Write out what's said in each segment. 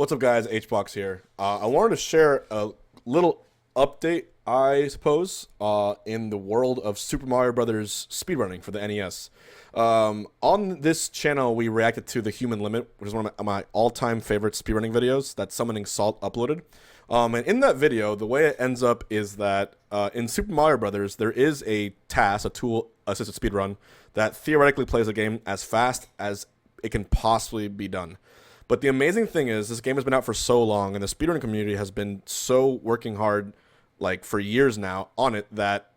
What's up, guys? Hbox here. I wanted to share a little update, I suppose, in the world of Super Mario Bros. Speedrunning for the NES. On this channel, we reacted to The Human Limit, which is one of my all-time favorite speedrunning videos that Summoning Salt uploaded. And in that video, the way it ends up is that in Super Mario Bros., there is a TAS, a tool-assisted speedrun, that theoretically plays a game as fast as it can possibly be done. But the amazing thing is, this game has been out for so long, and the speedrunning community has been so working hard, like for years now, on it that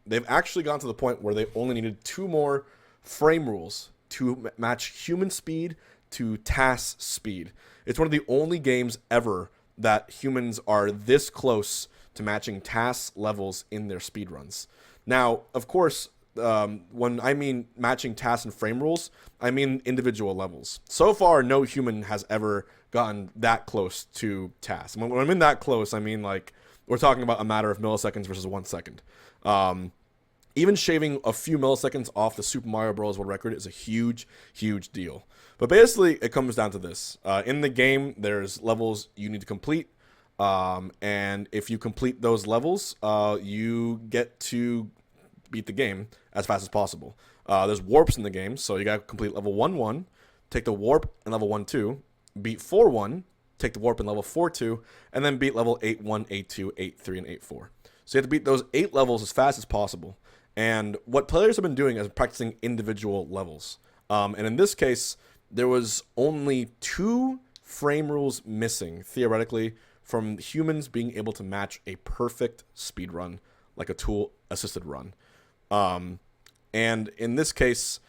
they've actually gone to the point where they only needed 2 more frame rules to match human speed to TAS speed. It's one of the only games ever that humans are this close to matching TAS levels in their speedruns. Now, of course, when I mean matching TAS and frame rules, I mean individual levels. So far, no human has ever gotten that close to TAS. When I mean that close, I mean like we're talking about a matter of milliseconds versus 1 second. Even shaving a few milliseconds off the Super Mario Bros. World record is a huge, huge deal. But basically, it comes down to this. In the game, there's levels you need to complete. And if you complete those levels, you get to beat the game as fast as possible. There's warps in the game, so you gotta complete level 1-1, take the warp in level 1-2, beat 4-1, take the warp in level 4-2, and then beat level 8-1, 8-2, 8-3, and 8-4. So you have to beat those 8 levels as fast as possible. And what players have been doing is practicing individual levels. And in this case, there was only 2 frame rules missing, theoretically, from humans being able to match a perfect speed run, like a tool-assisted run. And in this case,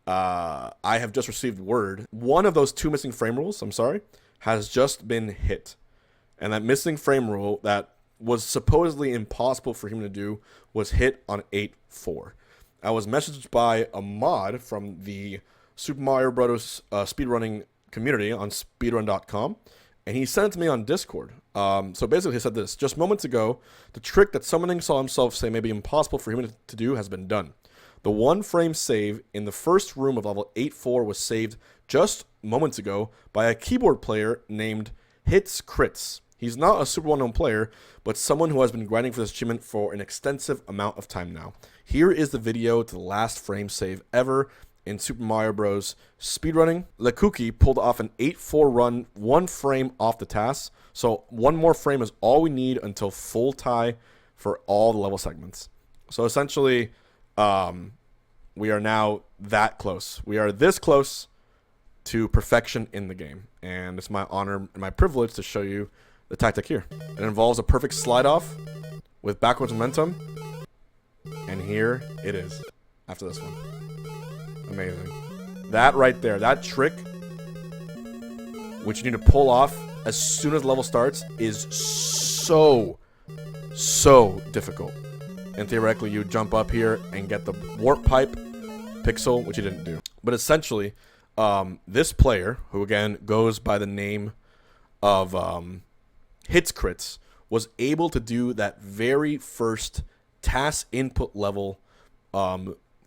I have just received word. One of those 2 missing frame rules, has just been hit. And that missing frame rule that was supposedly impossible for him to do was hit on 8-4. I was messaged by a mod from the Super Mario Bros. Speedrunning community on speedrun.com, and he sent it to me on Discord. So basically he said this: just moments ago, the trick that Summoning saw himself say may be impossible for human to do has been done. The 1 frame save in the first room of level 8-4 was saved just moments ago by a keyboard player named Hits Crits. He's not a super well-known player, but someone who has been grinding for this achievement for an extensive amount of time now. Here is the video to the last frame save ever in Super Mario Bros. Speedrunning. Lekuki pulled off an 8-4 run, 1 frame off the TAS, so 1 more frame is all we need until full tie for all the level segments. So essentially, we are now that close. We are this close to perfection in the game, and it's my honor and my privilege to show you the tactic here. It involves a perfect slide off with backwards momentum, and here it is after this one. Amazing. That right there, that trick, which you need to pull off as soon as the level starts, is so difficult. And theoretically, you jump up here and get the warp pipe pixel, which you didn't do. But essentially, this player, who again goes by the name of Hits Crits, was able to do that very first TAS input level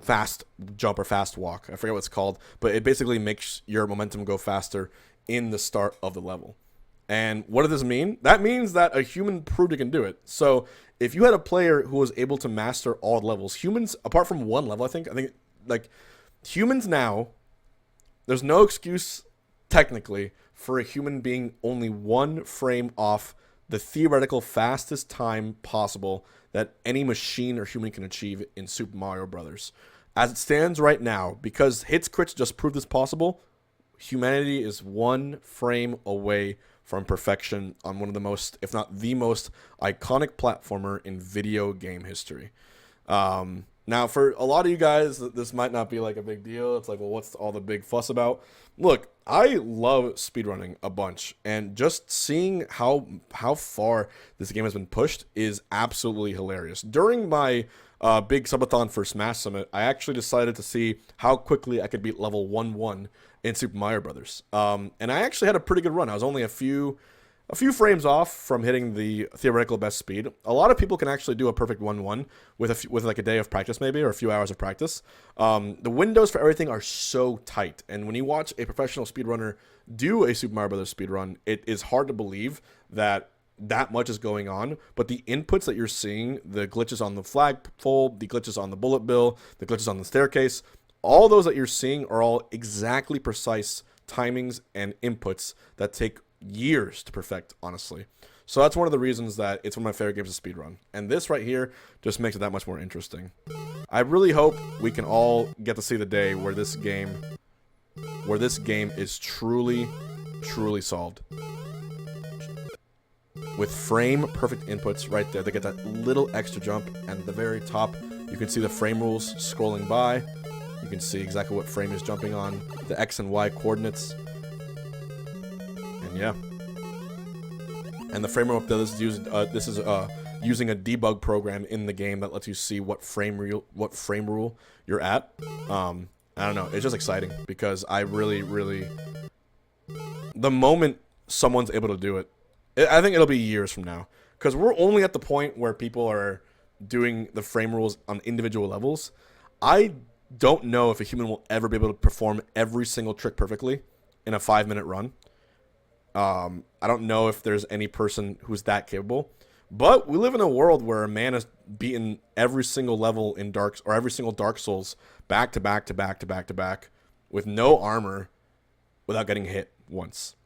fast jump or fast walk. I forget what it's called, but it basically makes your momentum go faster in the start of the level. And what does this mean? That means that a human proved it can do it. So if you had a player who was able to master all levels, humans, apart from 1 level, I think like humans now, there's no excuse technically for a human being only 1 frame off the theoretical fastest time possible that any machine or human can achieve in Super Mario Bros. As it stands right now, because Hits Crits just proved this possible, humanity is 1 frame away from perfection on one of the most, if not the most, iconic platformer in video game history. Now, for a lot of you guys, this might not be like a big deal. It's like, well, what's all the big fuss about? Look, I love speedrunning a bunch, and just seeing how far this game has been pushed is absolutely hilarious. During my big subathon for Smash Summit, I actually decided to see how quickly I could beat level 1-1 in Super Mario Bros. And I actually had a pretty good run. I was only a few a few frames off from hitting the theoretical best speed. A lot of people can actually do a perfect 1-1 with like a day of practice maybe, or a few hours of practice. The windows for everything are so tight, and when you watch a professional speedrunner do a Super Mario Bros. Speedrun, it is hard to believe that much is going on, but the inputs that you're seeing, the glitches on the flagpole, the glitches on the bullet bill, the glitches on the staircase, all those that you're seeing are all exactly precise timings and inputs that take years to perfect, honestly. So that's one of the reasons that it's one of my favorite games to speedrun. And this right here just makes it that much more interesting. I really hope we can all get to see the day where this game is truly, truly solved. With frame perfect inputs right there, they get that little extra jump, and at the very top, you can see the frame rules scrolling by. You can see exactly what frame is jumping on, the X and Y coordinates. And yeah. And the frame rule up there, this is using a debug program in the game that lets you see what frame rule you're at. I don't know, it's just exciting because I really, the moment someone's able to do it, I think it'll be years from now, because we're only at the point where people are doing the frame rules on individual levels. I don't know if a human will ever be able to perform every single trick perfectly in a 5-minute run. I don't know if there's any person who's that capable, but we live in a world where a man has beaten every single level in every single Dark Souls back to back to back to back to back with no armor without getting hit once.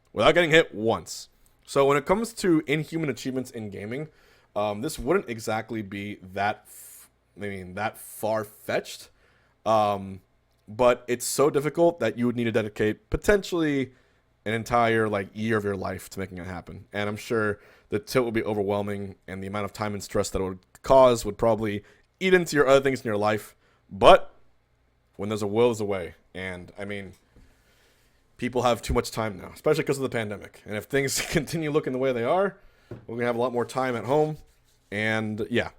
So when it comes to inhuman achievements in gaming, this wouldn't exactly be that far-fetched, but it's so difficult that you would need to dedicate potentially an entire year of your life to making it happen. And I'm sure the tilt would be overwhelming, and the amount of time and stress that it would cause would probably eat into your other things in your life. But when there's a will, there's a way. And I mean, people have too much time now, especially because of the pandemic. And if things continue looking the way they are, we're going to have a lot more time at home. And yeah,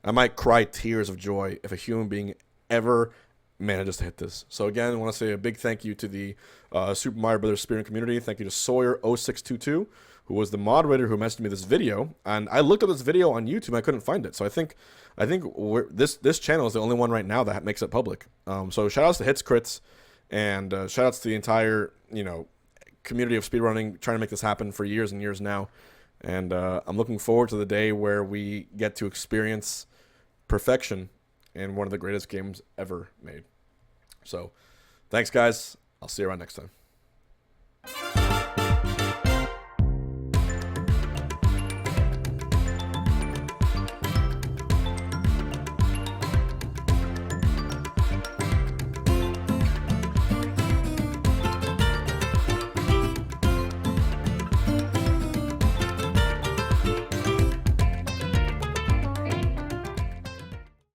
I might cry tears of joy if a human being ever manages to hit this. So again, I want to say a big thank you to the Super Mario Bros. Speedrun community. Thank you to Sawyer0622, who was the moderator who messaged me this video. And I looked up this video on YouTube and I couldn't find it. So I think this channel is the only one right now that makes it public. So shout outs to Hits Crits. And shout outs to the entire, community of speedrunning trying to make this happen for years and years now. And I'm looking forward to the day where we get to experience perfection in one of the greatest games ever made. So, thanks, guys. I'll see you around next time.